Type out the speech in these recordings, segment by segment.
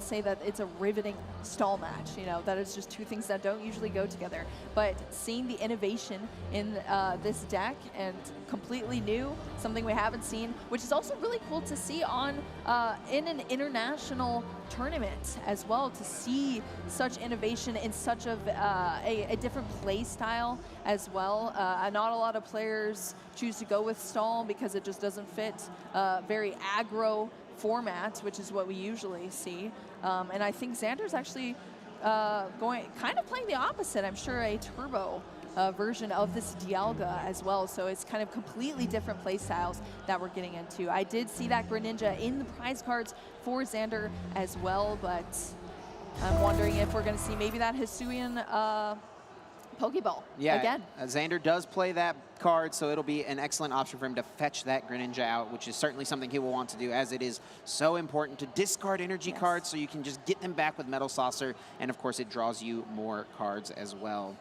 say that it's a riveting stall match, you know, that is just two things that don't usually go together. But seeing the innovation in this deck and completely new, something we haven't seen, which is also really cool to see on in an international tournament as well, to see such innovation in such a different play style as well. Not a lot of players choose to go with stall because it just doesn't fit very aggro format, which is what we usually see. And I think Xander's actually kind of playing the opposite. I'm sure a turbo version of this Dialga as well. So it's kind of completely different play styles that we're getting into. I did see that Greninja in the prize cards for Xander as well, but I'm wondering if we're going to see maybe that Hisuian Pokeball again. Xander does play that card, so it'll be an excellent option for him to fetch that Greninja out, which is certainly something he will want to do, as it is so important to discard energy cards so you can just get them back with Metal Saucer, and of course it draws you more cards as well.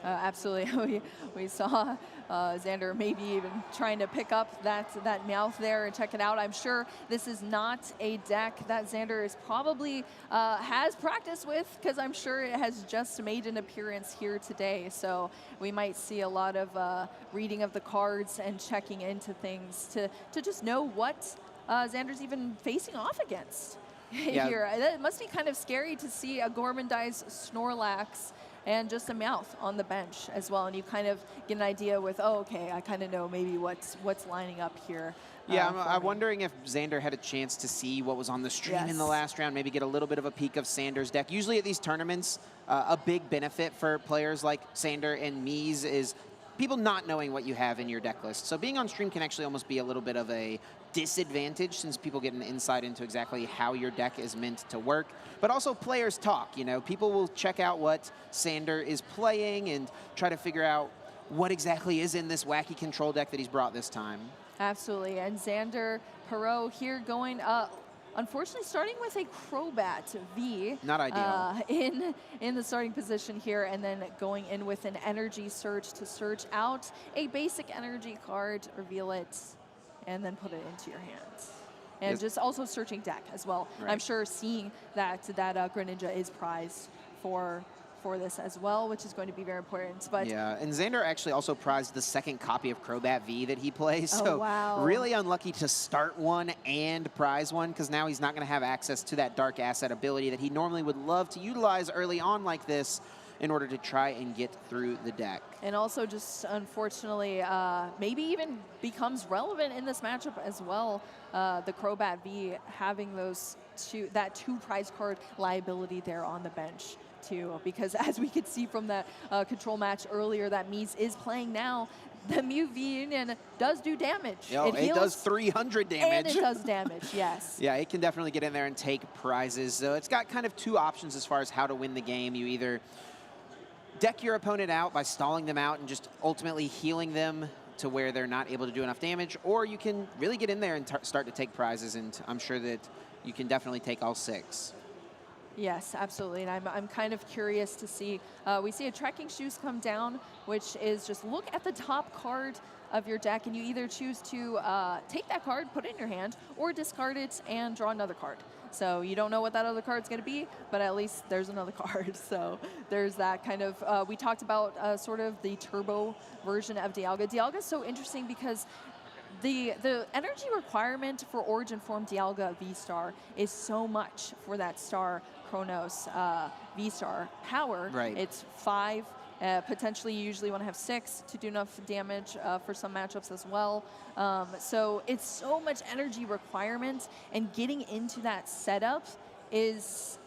Absolutely. We saw Xander maybe even trying to pick up that Meowth there and check it out. I'm sure this is not a deck that Xander is probably has practice with, because I'm sure it has just made an appearance here today. So we might see a lot of reading of the cards and checking into things to just know what Xander's even facing off against here. It must be kind of scary to see a Gormandize Snorlax and just a Meowth on the bench as well, and you kind of get an idea with, oh, okay, I kind of know maybe what's lining up here. Yeah, I'm wondering if Xander had a chance to see what was on the stream in the last round, maybe get a little bit of a peek of Xander's deck. Usually at these tournaments, a big benefit for players like Xander and Mees is people not knowing what you have in your deck list. So being on stream can actually almost be a little bit of a disadvantage, since people get an insight into exactly how your deck is meant to work. But also players talk, you know, people will check out what Xander is playing and try to figure out what exactly is in this wacky control deck that he's brought this time. Absolutely, and Xander Perot here going unfortunately starting with a Crobat V. Not ideal. In the starting position here, and then going in with an Energy Search to search out a basic energy card, reveal it, and then put it into your hands. And just also searching deck as well. I'm sure seeing that Greninja is prized for this as well, which is going to be very important. But yeah, and Xander actually also prized the second copy of Crobat V that he plays. So really unlucky to start one and prize one, because now he's not going to have access to that Dark Asset ability that he normally would love to utilize early on like this in order to try and get through the deck. And also just unfortunately, maybe even becomes relevant in this matchup as well, the Crobat V having that two prize card liability there on the bench too, because as we could see from that control match earlier that Mees is playing now, the Mew V Union does do damage. It does 300 damage. And it does damage, yes. Yeah, it can definitely get in there and take prizes. So it's got kind of two options as far as how to win the game. You either deck your opponent out by stalling them out and just ultimately healing them to where they're not able to do enough damage, or you can really get in there and start to take prizes, and I'm sure that you can definitely take all 6. Yes, absolutely, and I'm kind of curious to see, we see a Trekking Shoes come down, which is just look at the top card of your deck, and you either choose to take that card, put it in your hand, or discard it and draw another card. So you don't know what that other card's going to be, but at least there's another card. So there's that kind of, we talked about sort of the turbo version of Dialga. Dialga is so interesting because the energy requirement for Origin Form Dialga V-Star is so much for that Star Chronos V-Star power. Right. It's 5. Potentially, you usually want to have 6 to do enough damage for some matchups as well. So it's so much energy requirement, and getting into that setup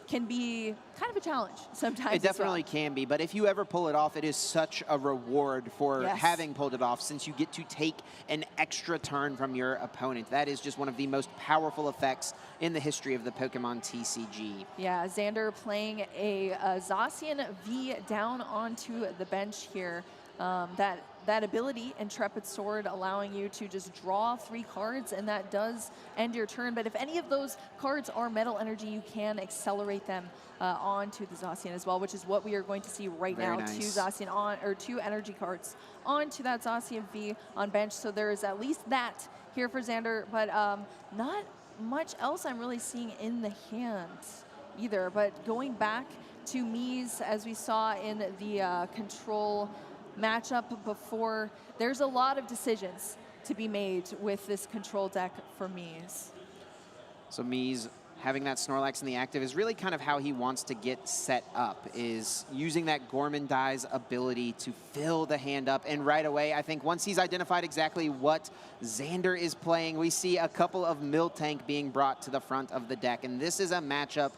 can be kind of a challenge sometimes. It definitely can be, but if you ever pull it off, it is such a reward for having pulled it off, since you get to take an extra turn from your opponent. That is just one of the most powerful effects in the history of the Pokemon TCG. Yeah, Xander playing a Zacian V down onto the bench here. That ability, Intrepid Sword, allowing you to just draw 3 cards, and that does end your turn. But if any of those cards are Metal Energy, you can accelerate them onto the Zacian as well, which is what we are going to see right now. Nice. 2 Zacian or 2 energy cards onto that Zacian V on bench. So there is at least that here for Xander, but not much else I'm really seeing in the hand either. But going back to Mees, as we saw in the control matchup before, there's a lot of decisions to be made with this control deck for Mees. So Mees having that Snorlax in the active is really kind of how he wants to get set up, is using that Gormandize ability to fill the hand up. And right away, I think once he's identified exactly what Xander is playing, we see a couple of Miltank being brought to the front of the deck. And this is a matchup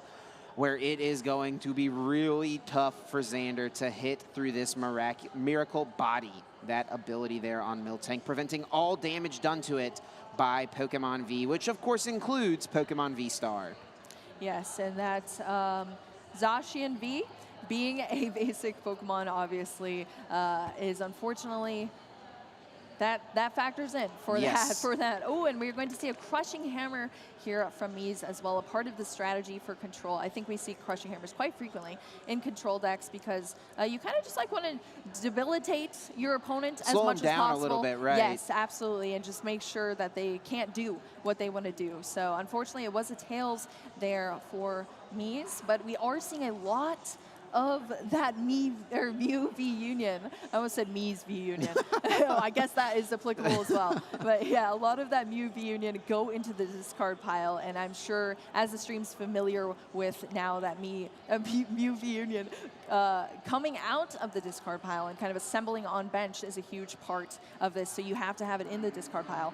where it is going to be really tough for Xander to hit through this Miracle Body, that ability there on Miltank, preventing all damage done to it by Pokemon V, which of course includes Pokemon V-Star. Yes, and that Zacian V, being a basic Pokemon, obviously, is unfortunately, that factors in for that. Oh, and we're going to see a Crushing Hammer here from Mees as well, a part of the strategy for control. I think we see Crushing Hammers quite frequently in control decks because you kind of just like want to debilitate your opponent as much as possible. Slow them down a little bit, right? Yes, absolutely, and just make sure that they can't do what they want to do. So unfortunately, it was a tails there for Mees, but we are seeing a lot of that Mew V Union. I almost said Mees V Union. I guess that is applicable as well. But yeah, a lot of that Mew V Union go into the discard pile, and I'm sure as the stream's familiar with now that Mew V Union coming out of the discard pile and kind of assembling on bench is a huge part of this. So you have to have it in the discard pile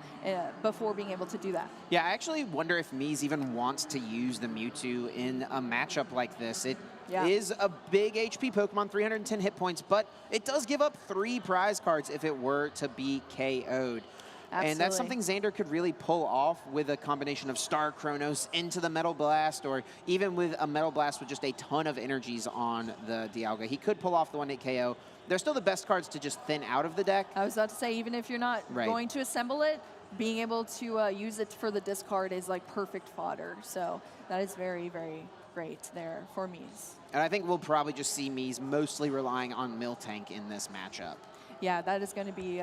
before being able to do that. Yeah, I actually wonder if Mees even wants to use the Mewtwo in a matchup like this. It is a big HP Pokemon, 310 hit points, but it does give up 3 prize cards if it were to be KO'd. Absolutely. And that's something Xander could really pull off with a combination of Star Chronos into the Metal Blast, or even with a Metal Blast with just a ton of energies on the Dialga. He could pull off the 1-hit KO. They're still the best cards to just thin out of the deck. I was about to say, even if you're not going to assemble it, being able to use it for the discard is like perfect fodder. So that is very, very great there for Mees. And I think we'll probably just see Mees mostly relying on Miltank in this matchup. Yeah, that is going to be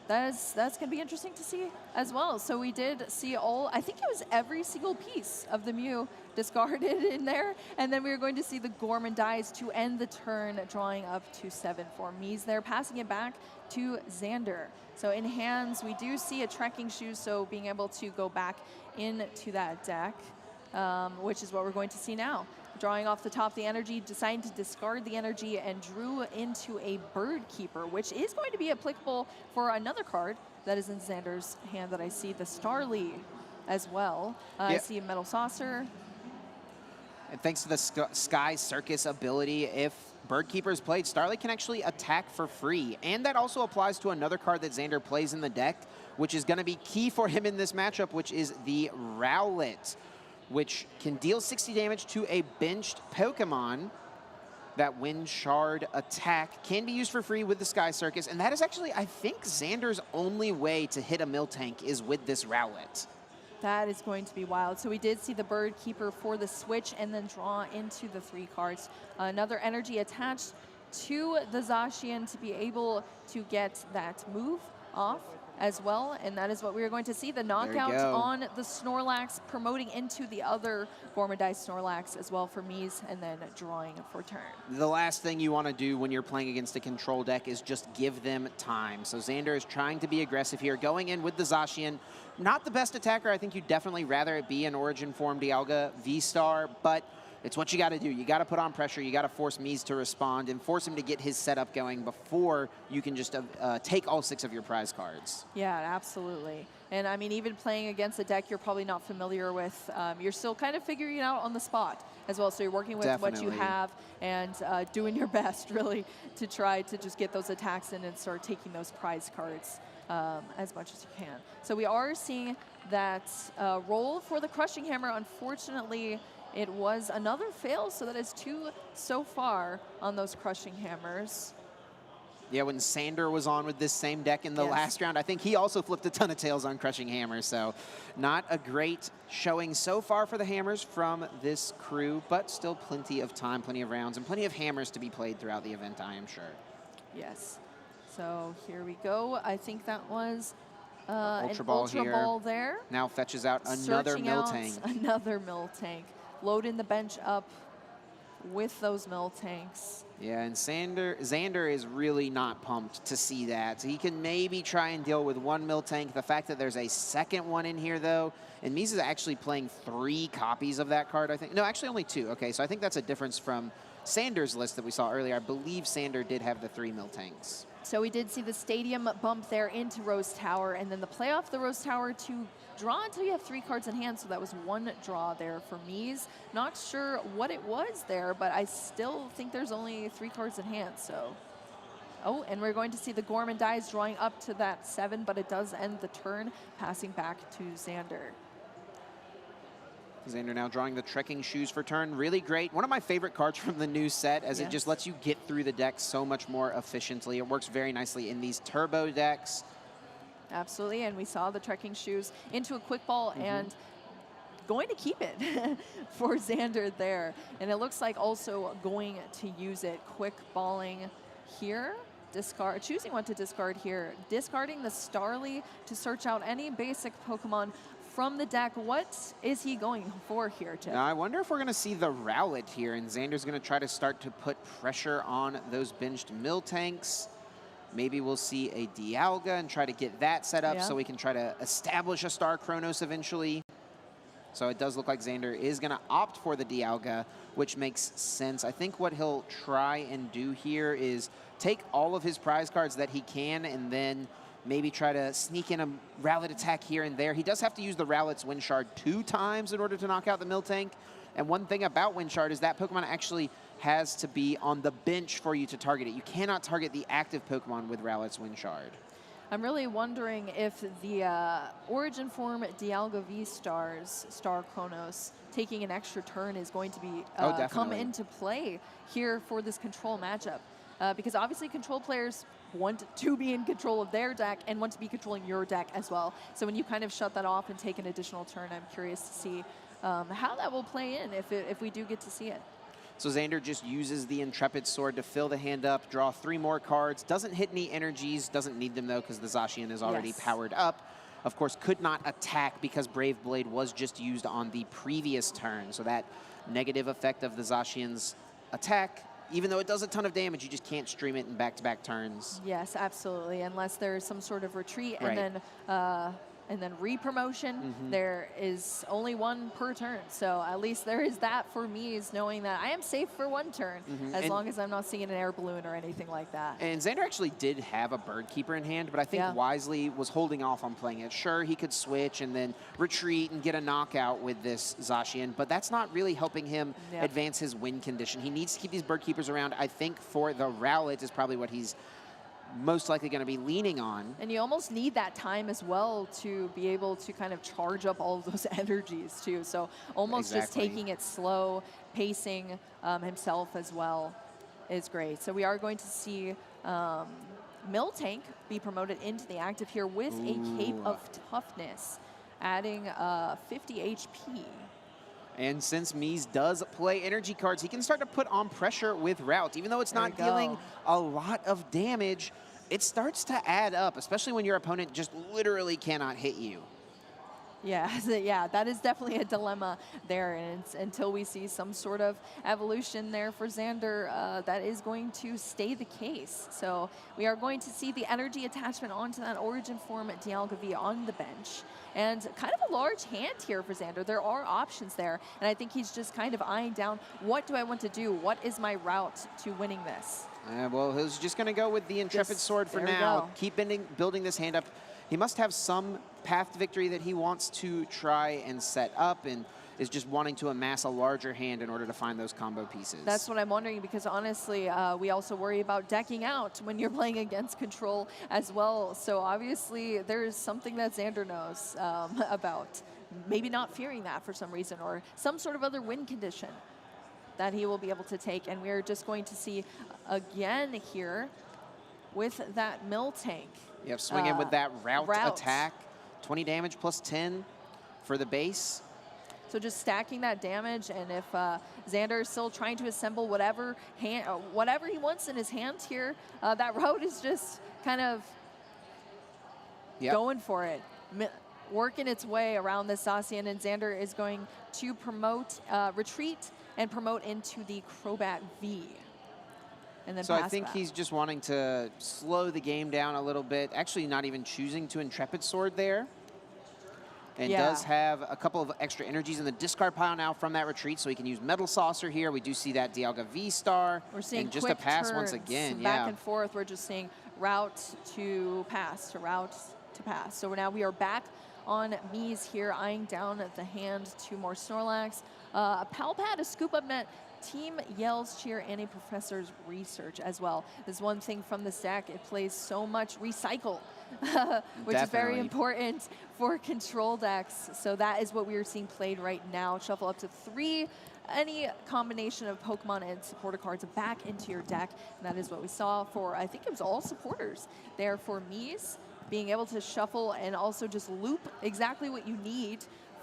that's going to be interesting to see as well. So we did see I think it was every single piece of the Mew discarded in there, and then we were going to see the Gormandize to end the turn, drawing up to 7 for Mees there, passing it back to Xander. So in hands, we do see a Trekking Shoe, so being able to go back into that deck, which is what we're going to see now. Drawing off the top the energy, deciding to discard the energy, and drew into a Bird Keeper, which is going to be applicable for another card that is in Xander's hand that I see, the Starly as well. I see a Metal Saucer. And thanks to the Sky Circus ability, if Bird Keeper is played, Starly can actually attack for free. And that also applies to another card that Xander plays in the deck, which is going to be key for him in this matchup, which is the Rowlet, which can deal 60 damage to a benched Pokemon. That Wind Shard attack can be used for free with the Sky Circus, and that is actually, I think, Xander's only way to hit a Miltank is with this Rowlet. That is going to be wild. So we did see the Bird Keeper for the switch and then draw into the 3 cards. Another energy attached to the Zacian to be able to get that move off as well, and that is what we are going to see. The knockout on the Snorlax, promoting into the other Gormandize Snorlax as well for Mees, and then drawing for turn. The last thing you want to do when you're playing against a control deck is just give them time. So Xander is trying to be aggressive here, going in with the Zacian. Not the best attacker. I think you'd definitely rather it be an Origin Form Dialga V-Star, but it's what you got to do. You got to put on pressure. You got to force Mees to respond and force him to get his setup going before you can just take all 6 of your prize cards. Yeah, absolutely. And I mean, even playing against a deck you're probably not familiar with, you're still kind of figuring it out on the spot as well. So you're working with what you have and doing your best, really, to try to just get those attacks in and start taking those prize cards as much as you can. So we are seeing that roll for the Crushing Hammer. Unfortunately, it was another fail, so that is 2 so far on those Crushing Hammers. Yeah, when Xander was on with this same deck in the last round, I think he also flipped a ton of tails on Crushing Hammers, so not a great showing so far for the Hammers from this crew, but still plenty of time, plenty of rounds, and plenty of Hammers to be played throughout the event, I am sure. Yes. So here we go. I think that was Ultra an Ball Ultra here. Ball there. Now fetches out another Miltank. Another Miltank. loading the bench up with those mill tanks. Yeah, and Xander is really not pumped to see that. He can maybe try and deal with one mill tank. The fact that there's a second one in here, though, and Mees is actually playing 3 copies of that card, I think. No, actually only 2. Okay, so I think that's a difference from Xander's list that we saw earlier. I believe Xander did have the 3 mill tanks. So we did see the stadium bump there into Rose Tower, and then the play off the Rose Tower to draw until you have 3 cards in hand. So that was 1 draw there for Mees. Not sure what it was there, but I still think there's only 3 cards in hand. So, oh, and we're going to see the Gorman dies drawing up to that 7, but it does end the turn, passing back to Xander. Xander now drawing the Trekking Shoes for turn. Really great. One of my favorite cards from the new set, as it just lets you get through the deck so much more efficiently. It works very nicely in these turbo decks. Absolutely, and we saw the Trekking Shoes into a quick ball and going to keep it for Xander there. And it looks like also going to use it. Quick balling here. Discard, choosing what to discard here. Discarding the Starly to search out any basic Pokemon from the deck. What is he going for here, Chip? Now, I wonder if we're going to see the Rowlet here, and Xander's going to try to start to put pressure on those benched mill tanks. Maybe we'll see a Dialga and try to get that set up so we can try to establish a Star Chronos eventually. So it does look like Xander is going to opt for the Dialga, which makes sense. I think what he'll try and do here is take all of his prize cards that he can and then maybe try to sneak in a Rowlet attack here and there. He does have to use the Rowlet's Wind Shard 2 times in order to knock out the mill tank. And one thing about Wind Shard is that Pokemon actually has to be on the bench for you to target it. You cannot target the active Pokemon with Rowlet's Wind Shard. I'm really wondering if the Origin Form Dialga V-Stars, Star Chronos, taking an extra turn is going to be come into play here for this control matchup. Because obviously control players want to be in control of their deck and want to be controlling your deck as well. So when you kind of shut that off and take an additional turn, I'm curious to see how that will play in if we do get to see it. So Xander just uses the Intrepid Sword to fill the hand up, draw 3 more cards. Doesn't hit any energies, doesn't need them though because the Zacian is already powered up. Of course, could not attack because Brave Blade was just used on the previous turn. So that negative effect of the Zacian's attack, even though it does a ton of damage, you just can't stream it in back-to-back turns. Yes, absolutely, unless there's some sort of retreat and then re-promotion. There is only 1 per turn, so at least there is that for me, is knowing that I am safe for 1 turn as long as I'm not seeing an air balloon or anything like that. And Xander actually did have a Bird Keeper in hand, but I think wisely was holding off on playing it. Sure, he could switch and then retreat and get a knockout with this Zacian, but that's not really helping him advance his win condition. He needs to keep these Bird Keepers around. I think for the Rowlet is probably what he's most likely going to be leaning on. And you almost need that time as well to be able to kind of charge up all of those energies too. So almost just taking it slow, pacing himself as well is great. So we are going to see Miltank be promoted into the active here with a Cape of Toughness, adding 50 HP. And since Mees does play energy cards, he can start to put on pressure with Route. Even though it's not dealing a lot of damage, it starts to add up, especially when your opponent just literally cannot hit you. Yeah, that is definitely a dilemma there, and until we see some sort of evolution there for Xander, that is going to stay the case. So we are going to see the energy attachment onto that Origin Form at Dialga V on the bench. And kind of a large hand here for Xander. There are options there, and I think he's just kind of eyeing down, what do I want to do? What is my route to winning this? Well, he's just going to go with the Intrepid Sword for now. Keep building this hand up. He must have some path to victory that he wants to try and set up, and is just wanting to amass a larger hand in order to find those combo pieces. That's what I'm wondering, because honestly, we also worry about decking out when you're playing against control as well. So obviously, there's something that Xander knows about. Maybe not fearing that for some reason, or some sort of other win condition that he will be able to take. And we're just going to see again here with that Miltank. Yep, swing in with that route attack. 20 damage plus 10 for the base. So just stacking that damage, and if Xander is still trying to assemble whatever he wants in his hand here, that route is just kind of going for it. working its way around this Zacian, and Xander is going to promote, retreat, and promote into the Crobat V. And then so I think he's just wanting to slow the game down a little bit, actually not even choosing to Intrepid Sword there. And does have a couple of extra energies in the discard pile now from that retreat, so he can use Metal Saucer here. We do see that Dialga V-Star. We're seeing and just a pass once again. Back and forth. We're just seeing route to pass, to route to pass. So now we are back on Mees here, eyeing down at the hand 2 more Snorlax. A Palpad, a Scoop Up Net, Team Yell's Cheer, and a Professor's Research as well. There's one thing from this deck, it plays so much Recycle, which is very important for control decks. So that is what we are seeing played right now. Shuffle up to 3, any combination of Pokemon and supporter cards back into your deck. And that is what we saw for, I think it was all supporters there for Mees, being able to shuffle and also just loop exactly what you need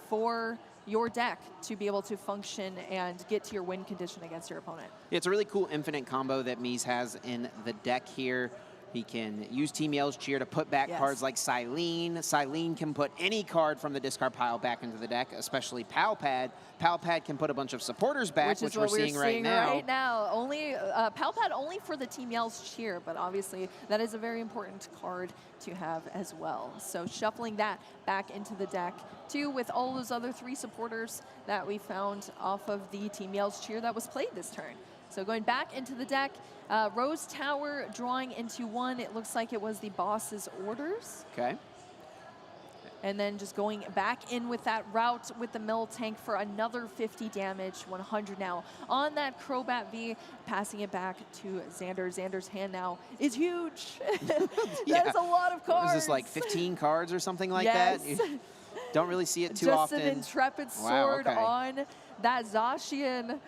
for your deck to be able to function and get to your win condition against your opponent. Yeah, it's a really cool infinite combo that Mees has in the deck here. He can use Team Yell's Cheer to put back cards like Silene. Silene can put any card from the discard pile back into the deck, especially Palpad. Palpad can put a bunch of supporters back, which we're seeing right now. Only Palpad only for the Team Yell's Cheer, but obviously that is a very important card to have as well. So shuffling that back into the deck too, with all those other 3 supporters that we found off of the Team Yell's Cheer that was played this turn. So going back into the deck, Rose Tower drawing into 1. It looks like it was the boss's orders. Okay. And then just going back in with that route with the Miltank for another 50 damage, 100 now on that Crobat V, passing it back to Xander. Xander's hand now is huge. That is a lot of cards. What was this, like 15 cards or something like that? You don't really see it too often. Just an Intrepid Sword on that Zacian.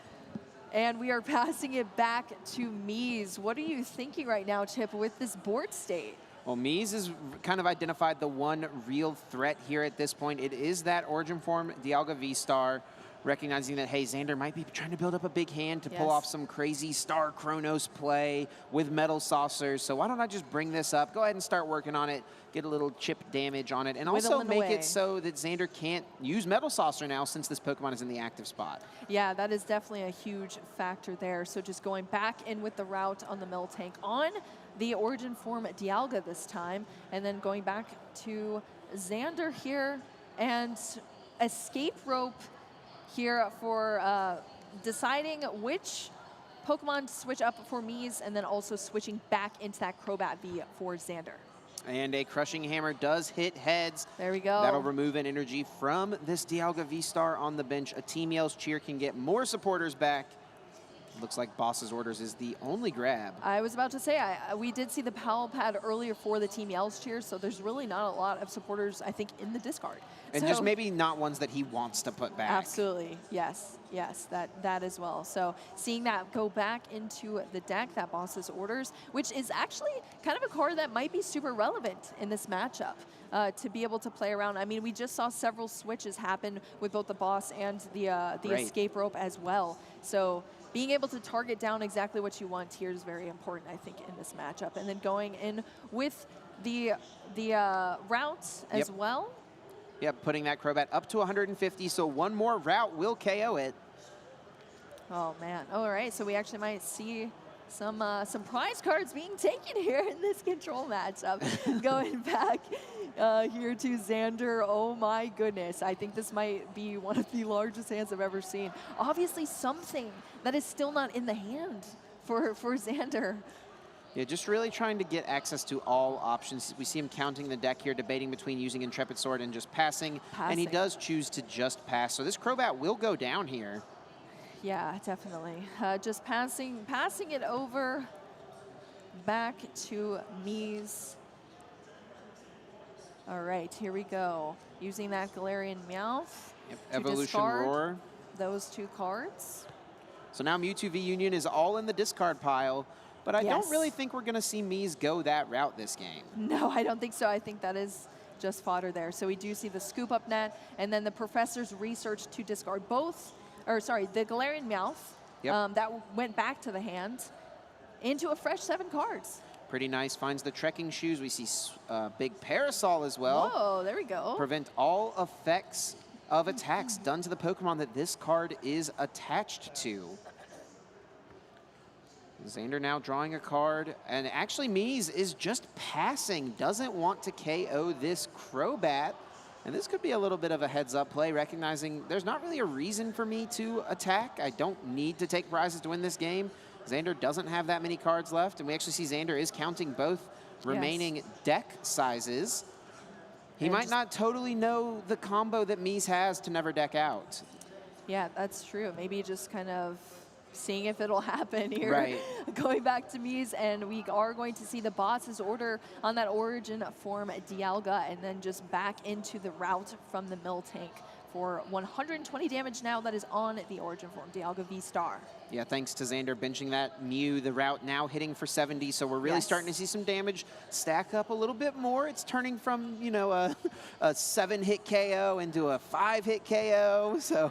And we are passing it back to Mees. What are you thinking right now, Chip, with this board state? Well, Mees has kind of identified the one real threat here at this point. It is that Origin Form Dialga V-Star, recognizing that, hey, Xander might be trying to build up a big hand to pull off some crazy Star Chronos play with Metal Saucers. So why don't I just bring this up, go ahead and start working on it, get a little chip damage on it, and also make it so that Xander can't use Metal Saucer now since this Pokemon is in the active spot. Yeah, that is definitely a huge factor there. So just going back in with the route on the Miltank on the Origin Form Dialga this time, and then going back to Xander here, and Escape Rope here for deciding which Pokemon to switch up for Mees, and then also switching back into that Crobat V for Xander. And a Crushing Hammer does hit heads. There we go. That'll remove an energy from this Dialga V-Star on the bench. A Team Yell's Cheer can get more supporters back. Looks like Boss's Orders is the only grab. I was about to say, we did see the Palpad earlier for the Team Yell's Cheer, so there's really not a lot of supporters, I think, in the discard. And just maybe not ones that he wants to put back. Absolutely, yes, that as well. So seeing that go back into the deck, that Boss's Orders, which is actually kind of a card that might be super relevant in this matchup. To be able to play around. I mean, we just saw several switches happen with both the Boss and the Escape Rope as well. So being able to target down exactly what you want here is very important, I think, in this matchup. And then going in with the routes as well. Yep, putting that Crobat up to 150, so one more route will KO it. Oh, man. All right, so we actually might see some prize cards being taken here in this control matchup. Going back here to Xander. Oh, my goodness. I think this might be one of the largest hands I've ever seen. Obviously, something that is still not in the hand for Xander. Yeah, just really trying to get access to all options. We see him counting the deck here, debating between using Intrepid Sword and just passing. And he does choose to just pass. So this Crobat will go down here. Yeah, definitely. Just passing it over back to Mees. All right, here we go. Using that Galarian Meowth to Evolution Roar. Those 2 cards. So now Mewtwo V Union is all in the discard pile. But I don't really think we're going to see Mees go that route this game. No, I don't think so. I think that is just fodder there. So we do see the Scoop Up Net and then the Professor's Research to discard both, or sorry, the Galarian Meowth that went back to the hand into a fresh 7 cards. Pretty nice. Finds the trekking shoes. We see big parasol as well. Whoa, there we go. Prevent all effects of attacks done to the Pokemon that this card is attached to. Xander now drawing a card, and actually Mees is just passing, doesn't want to KO this Crobat. And this could be a little bit of a heads-up play, recognizing there's not really a reason for me to attack. I don't need to take prizes to win this game. Xander doesn't have that many cards left, and we actually see Xander is counting both remaining deck sizes. He might not totally know the combo that Mees has to never deck out. Yeah, that's true. Maybe just kind of seeing if it'll happen here. Right. Going back to Mees, and we are going to see the boss's order on that origin form Dialga, and then just back into the route from the Miltank for 120 damage now. That is on the origin form, Dialga V-Star. Yeah, thanks to Xander benching that Mew, the route now hitting for 70, so we're really starting to see some damage stack up a little bit more. It's turning from, you know, a 7-hit KO into a 5-hit KO, so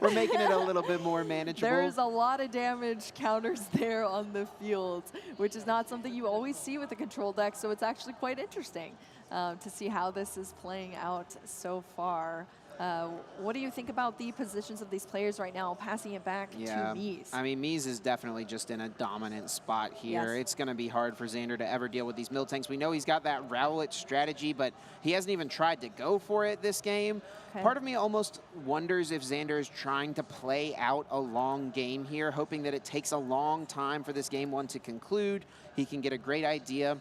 we're making it a little bit more manageable. There's a lot of damage counters there on the field, which is not something you always see with the control deck, so it's actually quite interesting to see how this is playing out so far. What do you think about the positions of these players right now, passing it back to Mees? I mean, Mees is definitely just in a dominant spot here. It's going to be hard for Xander to ever deal with these Miltanks. We know he's got that Rowlet strategy, but he hasn't even tried to go for it this game. Part of me almost wonders if Xander is trying to play out a long game here, hoping that it takes a long time for this game one to conclude. He can get a great idea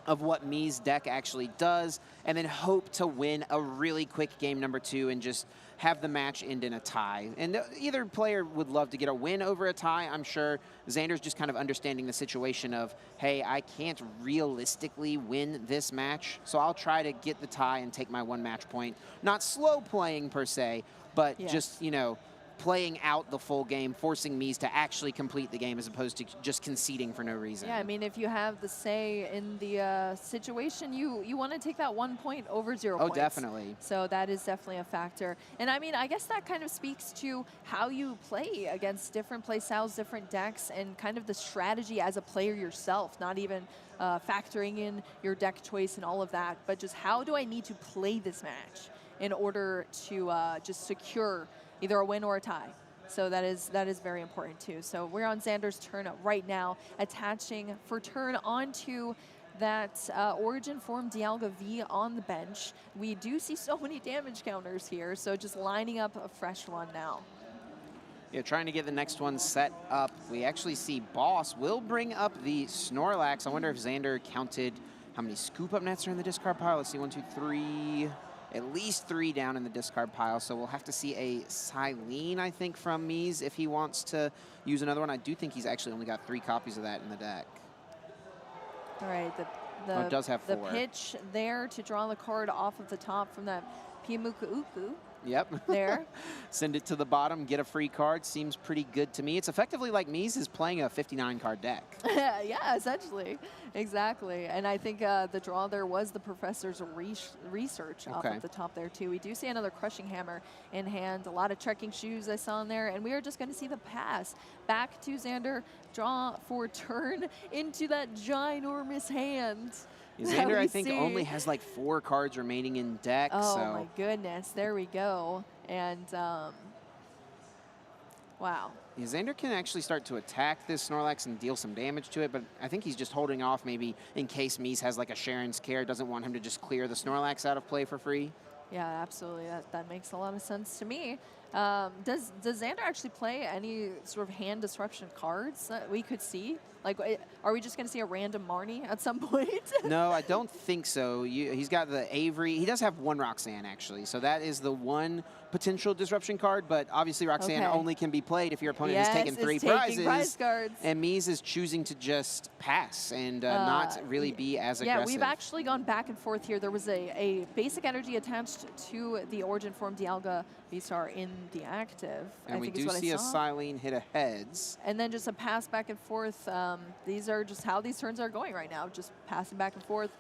of what Mees' deck actually does, and then hope to win a really quick game number 2 and just have the match end in a tie. And either player would love to get a win over a tie, I'm sure. Xander's just kind of understanding the situation of, hey, I can't realistically win this match, so I'll try to get the tie and take my 1 match point. Not slow playing per se, but just, you know, playing out the full game, forcing Mees to actually complete the game as opposed to just conceding for no reason. Yeah, I mean, if you have the say in the situation, you want to take that 1 point over 0 points. Oh, definitely. So that is definitely a factor. And I mean, I guess that kind of speaks to how you play against different play styles, different decks, and kind of the strategy as a player yourself, not even factoring in your deck choice and all of that, but just how do I need to play this match in order to just secure either a win or a tie. So that is very important too. So we're on Xander's turn right now, attaching for turn onto that origin form Dialga V on the bench. We do see so many damage counters here, so just lining up a fresh one now. Yeah, trying to get the next one set up. We actually see Boss will bring up the Snorlax. I wonder if Xander counted how many scoop up nets are in the discard pile. Let's see, 1, 2, 3. At least 3 down in the discard pile, so we'll have to see a Silene, I think, from Mees if he wants to use another one. I do think he's actually only got 3 copies of that in the deck. All right, it does have 4. The pitch there to draw the card off of the top from that Piamuku-uku. Yep. There. Send it to the bottom, get a free card. Seems pretty good to me. It's effectively like Mees is playing a 59-card deck. Yeah, essentially. Exactly. And I think the draw there was the professor's research off of the top there, too. We do see another Crushing Hammer in hand. A lot of trekking shoes I saw in there. And we are just going to see the pass back to Xander. Draw for turn into that ginormous hand. Xander, I think, only has like 4 cards remaining in deck. Oh, my goodness. There we go. And, wow. Yeah, Xander can actually start to attack this Snorlax and deal some damage to it, but I think he's just holding off maybe in case Mees has like a Sharon's Care, doesn't want him to just clear the Snorlax out of play for free. Yeah, absolutely. That makes a lot of sense to me. Does Xander actually play any sort of hand disruption cards that we could see? Like, are we just going to see a random Marnie at some point? No, I don't think so. He's got the Avery. He does have 1 Roxanne, actually. So that is the one potential disruption card. But obviously, Roxanne only can be played if your opponent has taken 3 prizes. Prize cards. And Mees is choosing to just pass and not really be as aggressive. Yeah, we've actually gone back and forth here. There was a basic energy attached to the origin form Dialga V-Star in the active. And we do see a Silene hit a heads. And then just a pass back and forth. These are just how these turns are going right now. Just passing back and forth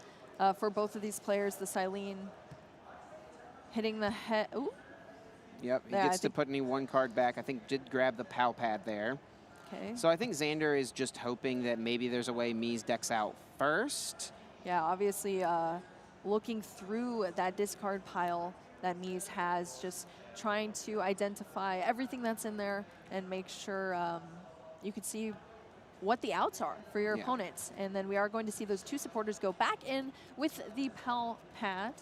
for both of these players. The Silene hitting the head. Ooh. Yep, he gets to put any 1 card back. I think did grab the Pal Pad there. Okay. So I think Xander is just hoping that maybe there's a way Mees decks out first. Yeah, obviously looking through that discard pile that Mees has, just trying to identify everything that's in there and make sure you can see what the outs are for your opponents. And then we are going to see those two supporters go back in with the Pal Pad.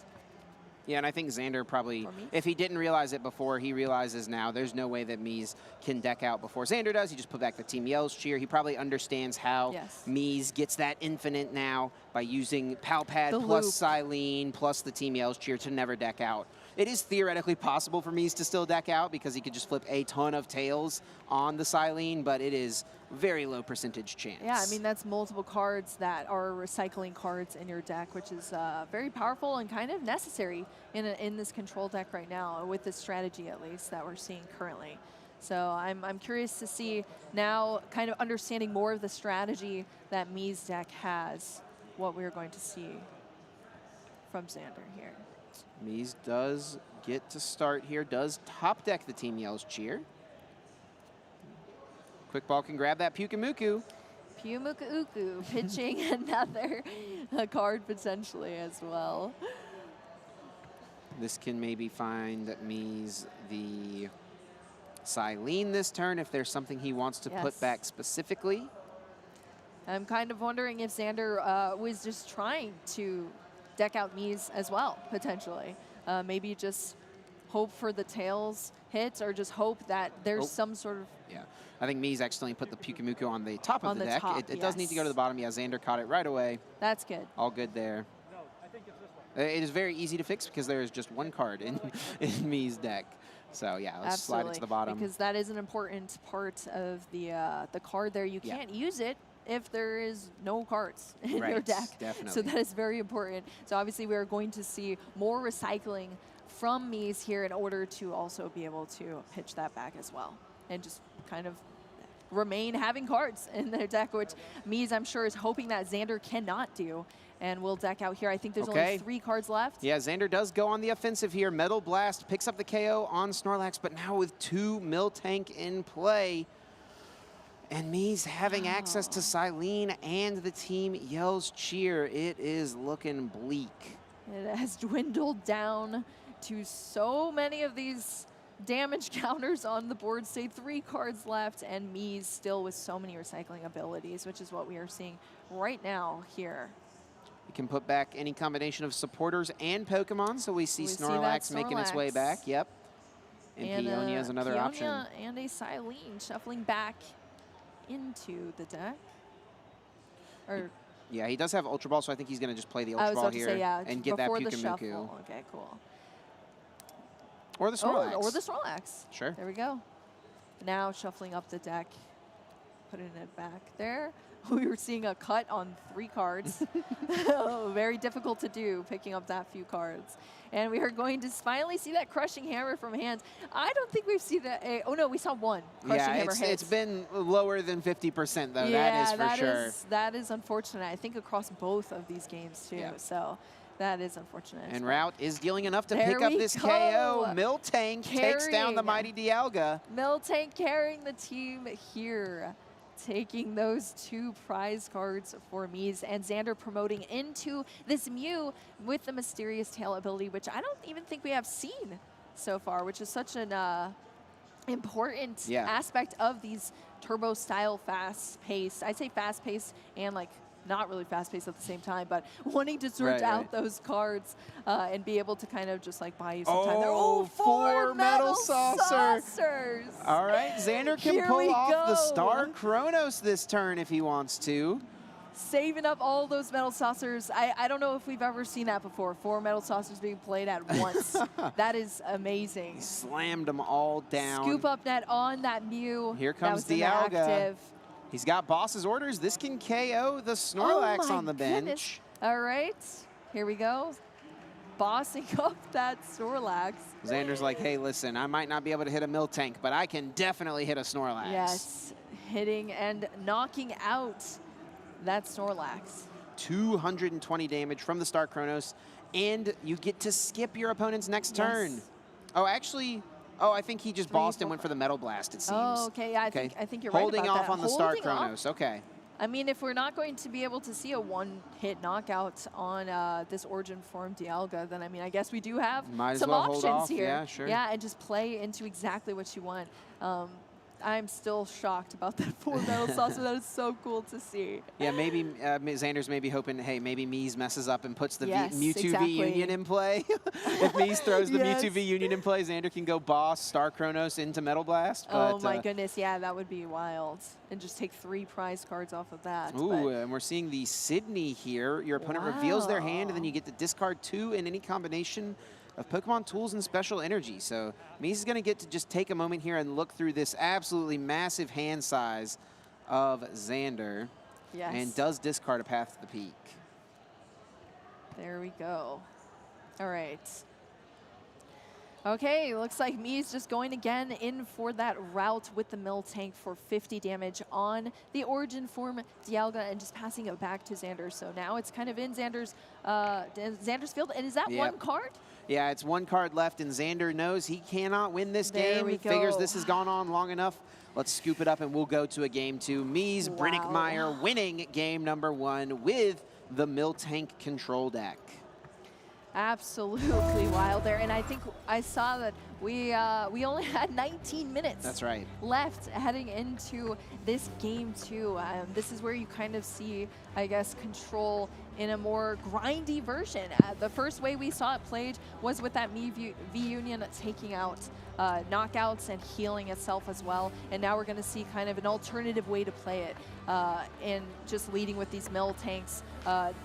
Yeah, and I think Xander probably, if he didn't realize it before, he realizes now. There's no way that Mees can deck out before Xander does. He just put back the Team Yell's cheer. He probably understands how Mees gets that infinite now by using Pal Pad plus Silene plus the Team Yell's cheer to never deck out. It is theoretically possible for Mees to still deck out because he could just flip a ton of tails on the Silene, but it is very low percentage chance. Yeah, I mean, that's multiple cards that are recycling cards in your deck, which is very powerful and kind of necessary in this control deck right now, with this strategy at least that we're seeing currently. So I'm curious to see now, kind of understanding more of the strategy that Mees deck has, what we're going to see from Xander here. Mees does get to start here, does top deck the Team Yell's cheer. Quick Ball can grab that Pyukumuku. Pyukumuku pitching another card potentially as well. This can maybe find Mees the Silene this turn if there's something he wants to put back specifically. I'm kind of wondering if Xander was just trying to deck out Mees as well, potentially. Maybe just hope for the tails hits, or just hope that there's some sort of... Yeah, I think Mees accidentally put the Pyukumuku on the top of the deck. It does need to go to the bottom. Yeah, Xander caught it right away. That's good. All good there. No, I think it's this one. It is very easy to fix because there is just one card in Mees' deck. So yeah, let's slide it to the bottom. Because that is an important part of the card there. You can't use it if there is no cards in your deck. Definitely. So that is very important. So obviously we are going to see more recycling from Mees here in order to also be able to pitch that back as well. And just kind of remain having cards in their deck, which Mees, I'm sure, is hoping that Xander cannot do. And we'll deck out here. I think there's only 3 cards left. Yeah, Xander does go on the offensive here. Metal Blast picks up the KO on Snorlax, but now with 2 Miltank in play. And Mees having access to Silene and the Team Yell's cheer. It is looking bleak. It has dwindled down to so many of these damage counters on the board. Say 3 cards left, and Mees still with so many recycling abilities, which is what we are seeing right now here. You can put back any combination of supporters and Pokemon, so we see Snorlax making its way back. Yep. And Peonia is another option. And a Silene shuffling back into the deck. Or yeah, he does have Ultra Ball, so I think he's going to just play the Ultra Ball here and get that Pyukumuku. Okay, cool. Or the Snorlax. Or the Snorlax. Sure. There we go. Now shuffling up the deck, putting it back there. We were seeing a cut on 3 cards. Very difficult to do, picking up that few cards. And we are going to finally see that Crushing Hammer from hands. I don't think we've seen that. Oh, no, we saw 1 Crushing Hammer hit. It's been lower than 50%, though. Yeah, that is for sure. That is unfortunate. I think across both of these games, too. Yeah. So that is unfortunate. And Route is dealing enough to pick up this KO. Miltank takes down the mighty Dialga. Miltank carrying the team here, taking those 2 prize cards for Mees, and Xander promoting into this Mew with the Mysterious Tail ability, which I don't even think we have seen so far, which is such an important aspect of these turbo-style fast-paced. I'd say fast-paced and like not really fast-paced at the same time, but wanting to sort out those cards and be able to kind of just like buy you some time. Oh, 4 Metal Saucers. All right, Xander can pull off the Star Chronos this turn if he wants to. Saving up all those Metal Saucers. I don't know if we've ever seen that before. 4 Metal Saucers being played at once. That is amazing. He slammed them all down. Scoop up net on that Mew. Here comes Dialga. He's got boss's orders. This can KO the Snorlax on the bench. Goodness. All right, here we go. Bossing up that Snorlax. Xander's like, hey, listen, I might not be able to hit a Miltank, but I can definitely hit a Snorlax. Yes, hitting and knocking out that Snorlax. 220 damage from the Star Chronos, and you get to skip your opponent's next turn. Oh, actually, Oh, I think he just bossed and went for the Metal Blast, it seems. Oh, okay. Yeah, I think you're right Holding about off that. on the Star Chronos. Okay. I mean, if we're not going to be able to see a one-hit knockout on this Origin form Dialga, then I mean, I guess we do have some options here. Yeah, sure. Yeah, and just play into exactly what you want. I'm still shocked about that 4 Metal Saucer. That is so cool to see. Yeah, maybe Xander's maybe hoping, hey, maybe Mees messes up and puts the Mewtwo exactly. V Union in play. If Mees throws the Mewtwo V Union in play, Xander can go boss Star Chronos into Metal Blast. But, oh my goodness, yeah, that would be wild. And just take 3 prize cards off of that. Ooh, and we're seeing the Sydney here. Your opponent reveals their hand, and then you get to discard 2 in any combination of Pokemon tools and special energy. So Mees is going to get to just take a moment here and look through this absolutely massive hand size of Xander. Yes. And does discard a Path to the Peak. There we go. All right. Okay, looks like Mees just going again in for that route with the Miltank for 50 damage on the Origin form Dialga and just passing it back to Xander. So now it's kind of in Xander's field. And is that one card? Yeah, it's 1 card left, and Xander knows he cannot win this game. He figures this has gone on long enough. Let's scoop it up, and we'll go to a game 2. Mees Brenninkmeijer winning game number 1 with the Miltank control deck. Absolutely wild there, and I think I saw that we only had 19 minutes. That's right. Left heading into this game 2. This is where you kind of see, I guess, control in a more grindy version. The first way we saw it played was with that Mii V Union taking out knockouts and healing itself as well. And now we're going to see kind of an alternative way to play it, and just leading with these Miltanks,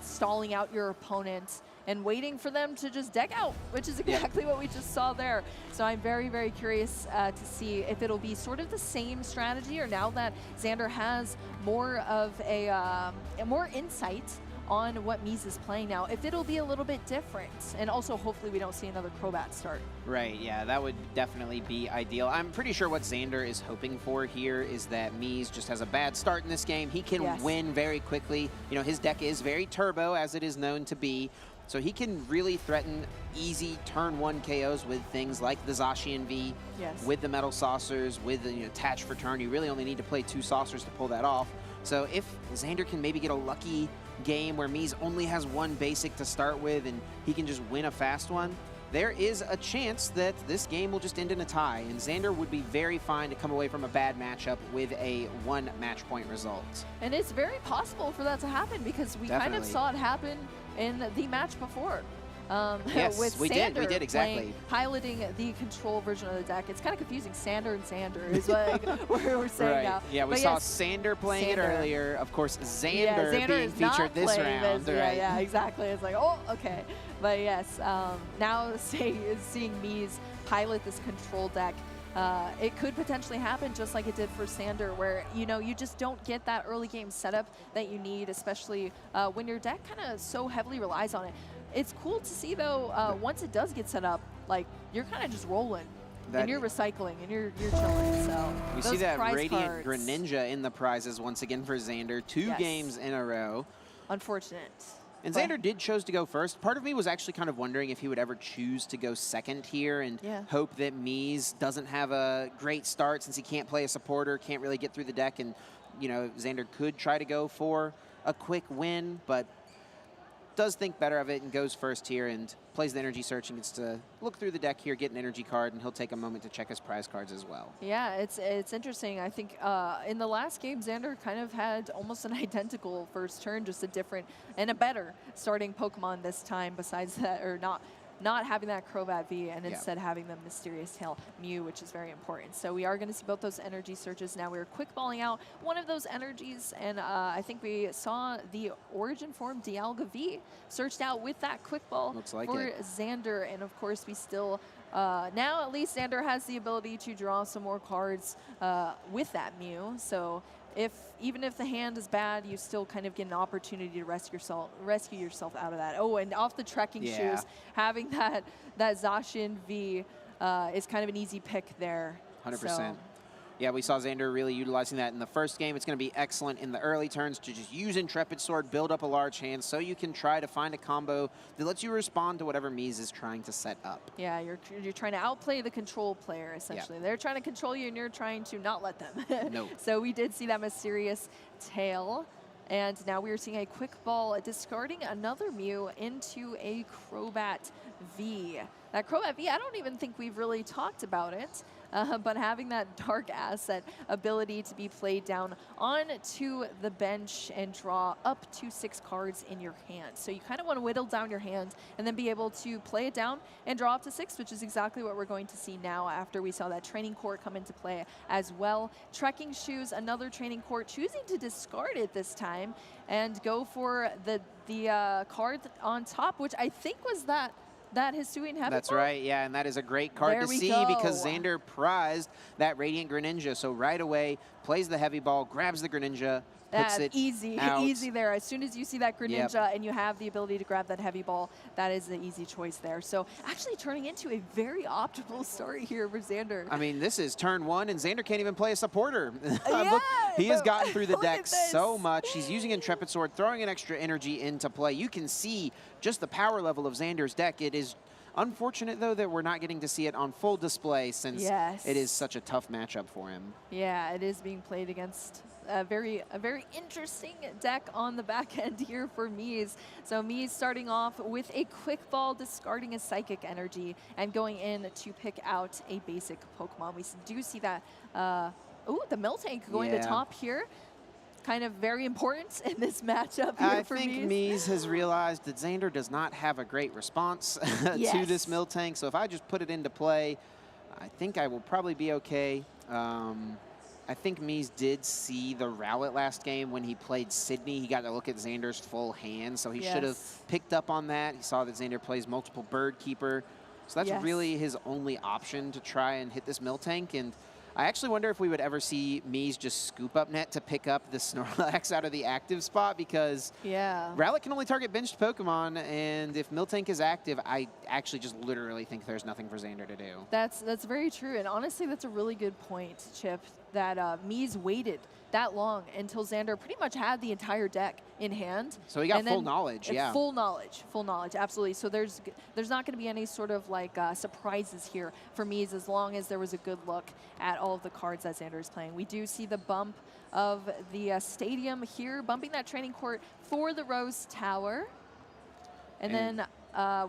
stalling out your opponent and waiting for them to just deck out, which is exactly what we just saw there. So I'm very, very curious to see if it'll be sort of the same strategy, or now that Xander has more of a more insight on what Mees is playing now, if it'll be a little bit different. And also, hopefully, we don't see another Crobat start. Right, yeah, that would definitely be ideal. I'm pretty sure what Xander is hoping for here is that Mees just has a bad start in this game. He can win very quickly. You know, his deck is very turbo, as it is known to be. So he can really threaten easy turn 1 KOs with things like the Zacian V, with the Metal Saucers, with the attach for turn. You really only need to play 2 Saucers to pull that off. So if Xander can maybe get a lucky game where Mees only has 1 basic to start with and he can just win a fast one, there is a chance that this game will just end in a tie. And Xander would be very fine to come away from a bad matchup with a 1 match point result. And it's very possible for that to happen, because we kind of saw it happen in the match before. Yes, with we Xander did, exactly. Piloting the control version of the deck. It's kind of confusing. Xander and Xander is what we're saying now. Yeah, we saw Xander playing it earlier. Of course, Xander being featured this round. Yeah, exactly. It's like, oh, okay. But yes, now seeing Mees pilot this control deck, it could potentially happen just like it did for Xander, where you just don't get that early game setup that you need, especially when your deck kind of so heavily relies on it. It's cool to see, though, once it does get set up, like, you're kind of just rolling. And you're recycling, and you're chilling. So we see that Radiant Greninja in the prizes once again for Xander. 2 games in a row. Unfortunate. And Xander did choose to go first. Part of me was actually kind of wondering if he would ever choose to go second here and hope that Mees doesn't have a great start, since he can't play a supporter, can't really get through the deck, and Xander could try to go for a quick win, but does think better of it and goes first here and plays the energy search and gets to look through the deck here, get an energy card, and he'll take a moment to check his prize cards as well. Yeah, it's interesting. I think in the last game, Xander kind of had almost an identical first turn, just a different and a better starting Pokemon this time, besides that, or not having that Crobat V, and instead having the Mysterious Tail Mew, which is very important. So we are going to see both those energy searches. Now we're quick balling out one of those energies, and I think we saw the Origin form Dialga V searched out with that quick ball for Xander. And of course, we still, now at least Xander has the ability to draw some more cards with that Mew. So even if the hand is bad, you still kind of get an opportunity to rescue yourself out of that. Oh, and off the trekking shoes, having that Zacian V is kind of an easy pick there. 100%. Yeah, we saw Xander really utilizing that in the first game. It's going to be excellent in the early turns to just use Intrepid Sword, build up a large hand so you can try to find a combo that lets you respond to whatever Mees is trying to set up. Yeah, you're trying to outplay the control player, essentially. Yeah. They're trying to control you, and you're trying to not let them. Nope. So we did see that mysterious tail. And now we are seeing a quick ball discarding another Mew into a Crobat V. That Crobat V, I don't even think we've really talked about it. But having that dark asset ability to be played down onto the bench and draw up to 6 cards in your hand. So you kind of want to whittle down your hand and then be able to play it down and draw up to 6, which is exactly what we're going to see now after we saw that training court come into play as well. Trekking Shoes, another training court, choosing to discard it this time and go for the card on top, which I think was that Hisuian Heavy That's Ball? Right, yeah, and that is a great card to see because Xander prized that Radiant Greninja. So right away, plays the Heavy Ball, grabs the Greninja, puts it easy, out. easy there. As soon as you see that Greninja and you have the ability to grab that Heavy Ball, that is the easy choice there. So actually turning into a very optimal story here for Xander. I mean, this is turn 1, and Xander can't even play a supporter. Yeah, Look, he has gotten through the deck so much. He's using Intrepid Sword, throwing an extra energy into play. You can see just the power level of Xander's deck. It is unfortunate, though, that we're not getting to see it on full display since it is such a tough matchup for him. Yeah, it is being played against a very interesting deck on the back end here for Mees. So Mees starting off with a quick ball, discarding a Psychic Energy, and going in to pick out a basic Pokemon. We do see that, the Miltank going to top here. Kind of very important in this matchup here for Mees. I think Mees has realized that Xander does not have a great response to this Miltank. So if I just put it into play, I think I will probably be okay. I think Mees did see the Rowlet last game when he played Sydney. He got to look at Xander's full hand, so he should have picked up on that. He saw that Xander plays multiple Bird Keeper. So that's really his only option to try and hit this Miltank. And I actually wonder if we would ever see Mees just scoop up net to pick up the Snorlax out of the active spot because Rowlet can only target benched Pokemon, and if Miltank is active, I actually just literally think there's nothing for Xander to do. That's very true, and honestly, that's a really good point, Chip, that Mees waited that long until Xander pretty much had the entire deck in hand. So he got full knowledge, full knowledge, absolutely. So there's not going to be any sort of like surprises here for Mees as long as there was a good look at all of the cards that Xander is playing. We do see the bump of the stadium here, bumping that training court for the Rose Tower. And then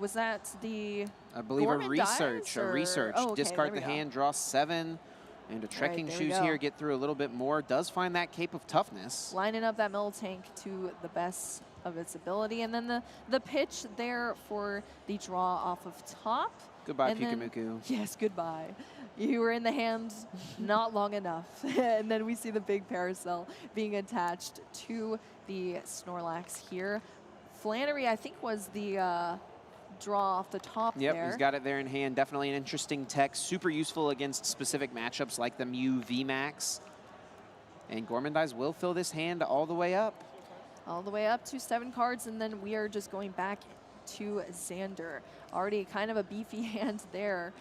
was that the I believe Gorman a research. Oh, okay, discard the hand, draw 7. And a Trekking Shoes here, get through a little bit more. Does find that Cape of Toughness. Lining up that Miltank to the best of its ability. And then the pitch there for the draw off of top. Goodbye, Pikamuku. Yes, goodbye. You were in the hand not long enough. And then we see the big Parasol being attached to the Snorlax here. Flannery, I think, was the draw off the top there. Yep, he's got it there in hand. Definitely an interesting tech. Super useful against specific matchups like the Mew VMAX. And Gormandize will fill this hand all the way up. All the way up to 7 cards, and then we are just going back to Xander. Already kind of a beefy hand there.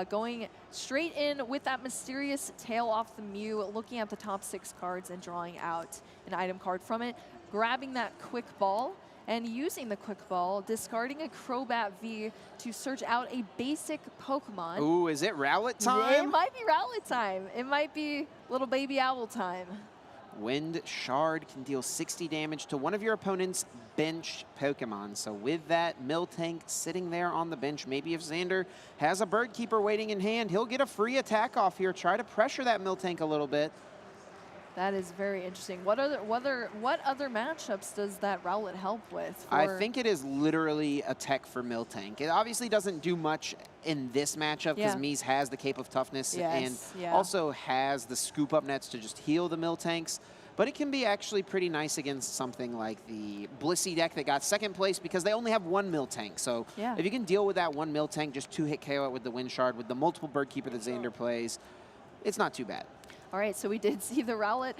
Going straight in with that mysterious tail off the Mew, looking at the top 6 cards and drawing out an item card from it. Grabbing that quick ball and using the quick ball, discarding a Crobat V to search out a basic Pokemon. Ooh, is it Rowlet time? Yeah, it might be Rowlet time. It might be little baby owl time. Wind Shard can deal 60 damage to one of your opponent's bench Pokemon. So with that Miltank sitting there on the bench, maybe if Xander has a Bird Keeper waiting in hand, he'll get a free attack off here. Try to pressure that Miltank a little bit. That is very interesting. What other matchups does that Rowlet help with? I think it is literally a tech for Miltank. It obviously doesn't do much in this matchup because Mees has the Cape of Toughness and also has the scoop up nets to just heal the Miltanks. But it can be actually pretty nice against something like the Blissey deck that got 2nd place because they only have 1 Miltank. So if you can deal with that 1 Miltank, just 2-hit KO it with the Wind Shard, with the multiple Bird Keeper that Xander plays, it's not too bad. All right, so we did see the Rowlet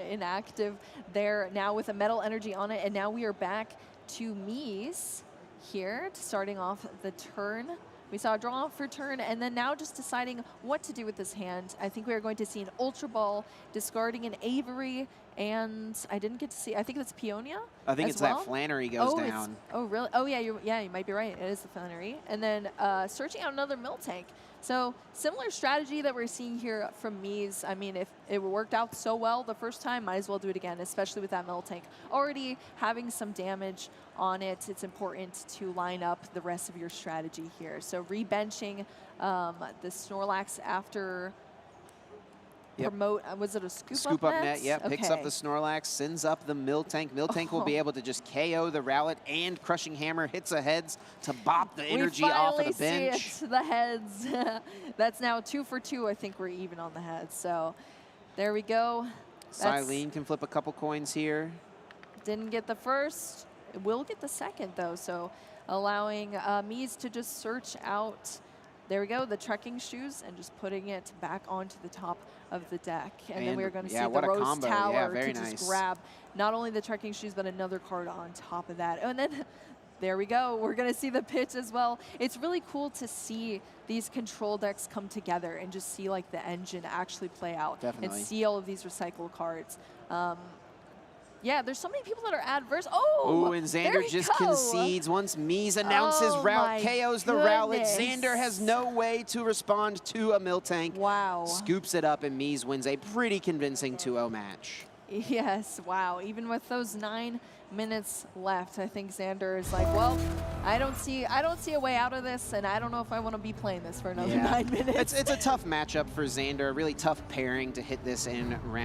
inactive there now with a Metal Energy on it, and now we are back to Mees here, starting off the turn We saw a draw for turn, and then now just deciding what to do with this hand. I think we are going to see an Ultra Ball, discarding an Avery, and I didn't get to see, I think it's Peonia. I think it's that Flannery goes down. Oh, really? Oh, yeah, you might be right. It is the Flannery. And then searching out another Miltank. So similar strategy that we're seeing here from Mees. I mean, if it worked out so well the first time, might as well do it again, especially with that Miltank. Already having some damage on it, it's important to line up the rest of your strategy here. So rebenching the Snorlax after promote, was it a scoop up net? Yeah, picks up the Snorlax, sends up the Miltank. Miltank will be able to just KO the Rowlet, and Crushing Hammer hits a heads to bop the energy off of the bench. See it, the heads. That's now 2 for 2. I think we're even on the heads. So there we go. Silene can flip a couple coins here. Didn't get the first. It will get the second, though. So allowing Mees to just search out. There we go, the trekking shoes, and just putting it back onto the top of the deck. And then we're going to see the Rose Tower to just grab not only the trekking shoes, but another card on top of that. And then there we go. We're going to see the pitch as well. It's really cool to see these control decks come together and just see like the engine actually play out. Definitely. And see all of these recycle cards. Yeah, there's so many people that are adverse. Oh, and Xander just concedes once Mees announces route, KOs the Rowlet. Xander has no way to respond to a Miltank. Wow. Scoops it up, and Mees wins a pretty convincing 2-0 match. Yes, wow. Even with those 9 minutes left, I think Xander is like, well, I don't see a way out of this, and I don't know if I want to be playing this for another 9 minutes. It's a tough matchup for Xander, a really tough pairing to hit this in round.